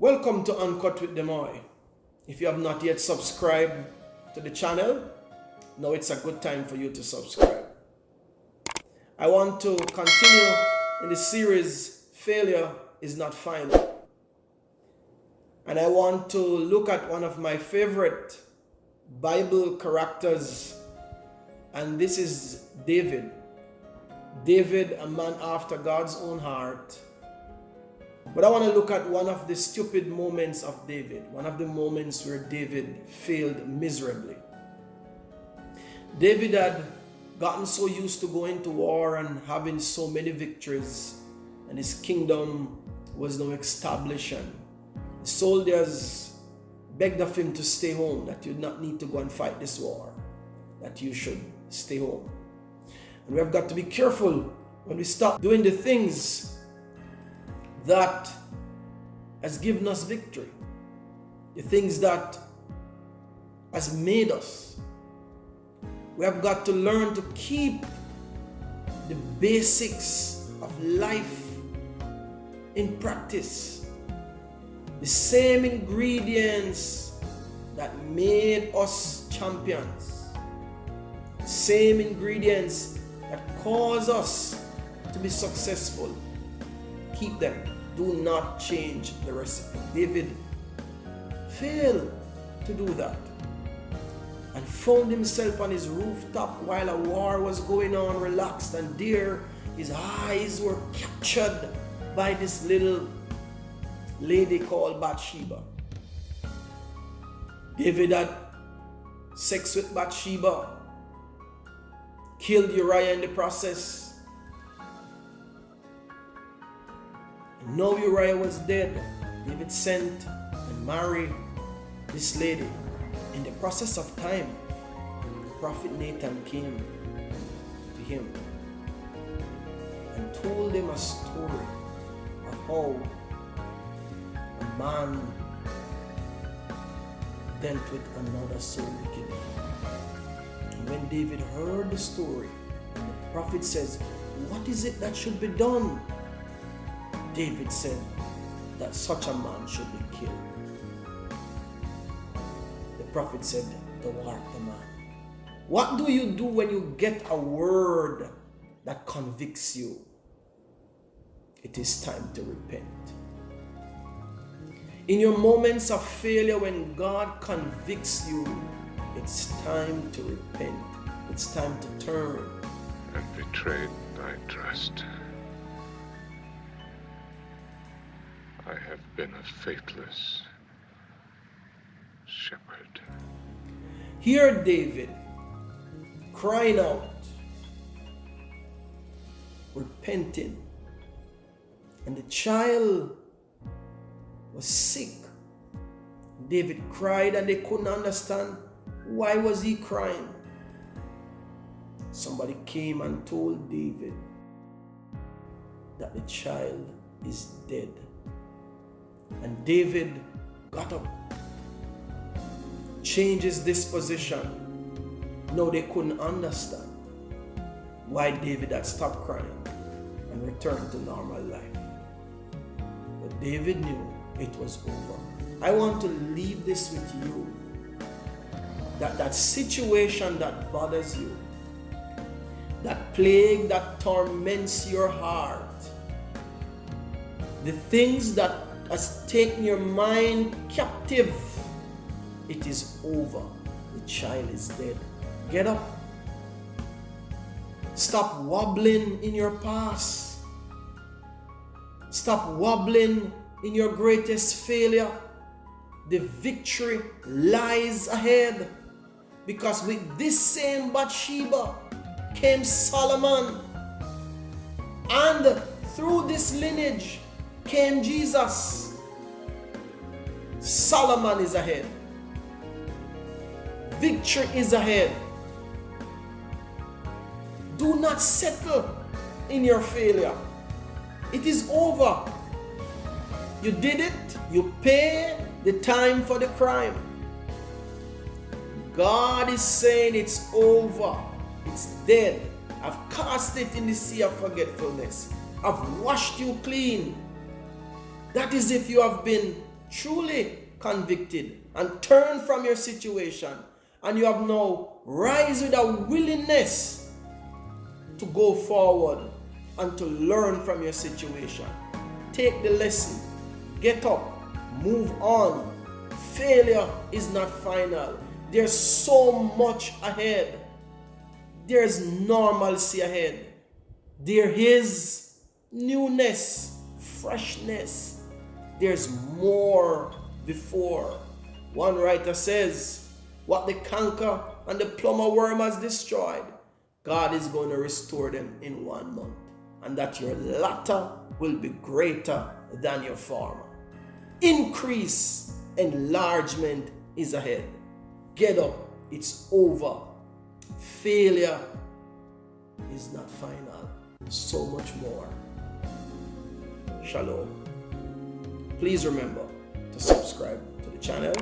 Welcome to Uncut with Demoy. If you have not yet subscribed to the channel, now it's a good time for you to subscribe. I want to continue in the series, Failure is Not Final. And I want to look at one of my favorite Bible characters, and this is David. David, a man after God's own heart. But I want to look at one of the stupid moments of David, one of the moments where David failed miserably. David had gotten so used to going to war and having so many victories, and his kingdom was now established. The soldiers begged of him to stay home, that you do not need to go and fight this war, that you should stay home. And we have got to be careful when we stop doing the things that has given us victory, the things that has made us. We have got to learn to keep the basics of life in practice. The same ingredients that made us champions, the same ingredients that cause us to be successful. Keep them. Do not change the recipe. David failed to do that and found himself on his rooftop while a war was going on, relaxed, and there his eyes were captured by this little lady called Bathsheba. David had sex with Bathsheba, killed Uriah in the process. And now Uriah was dead. David sent and married this lady. In the process of time, the prophet Nathan came to him and told him a story of how a man dealt with another so wicked. And when David heard the story, the prophet says, "What is it that should be done?" David said that such a man should be killed. The prophet said, "Thou art the man." What do you do when you get a word that convicts you? It is time to repent. In your moments of failure, when God convicts you, it's time to repent. It's time to turn. And betrayed thy trust. I have been a faithless shepherd. Hear David crying out, repenting. And the child was sick. David cried and they couldn't understand why was he crying. Somebody came and told David that the child is dead. And David got up, changed his disposition. No, they couldn't understand why David had stopped crying and returned to normal life. But David knew it was over. I want to leave this with you, that situation that bothers you, that plague that torments your heart, the things that has taken your mind captive, it is over. The child is dead. Get up. Stop wobbling in your past. Stop wobbling in your greatest failure. The victory lies ahead. Because with this same Bathsheba came Solomon. And through this lineage came Jesus. Solomon is ahead. Victory is ahead. Do not settle in your failure. It is over. You did it. You pay the time for the crime. God is saying it's over. It's dead. I've cast it in the sea of forgetfulness. I've washed you clean. That is if you have been truly convicted and turn from your situation, and you have now rise with a willingness to go forward and to learn from your situation. Take the lesson, get up, move on. Failure is not final. There's so much ahead. There's normalcy ahead. There is newness, freshness. There's more before. One writer says, what the canker and the plumber worm has destroyed, God is going to restore them in 1 month. And that your latter will be greater than your former. Increase, enlargement is ahead. Get up, it's over. Failure is not final. So much more. Shalom. Please remember to subscribe to the channel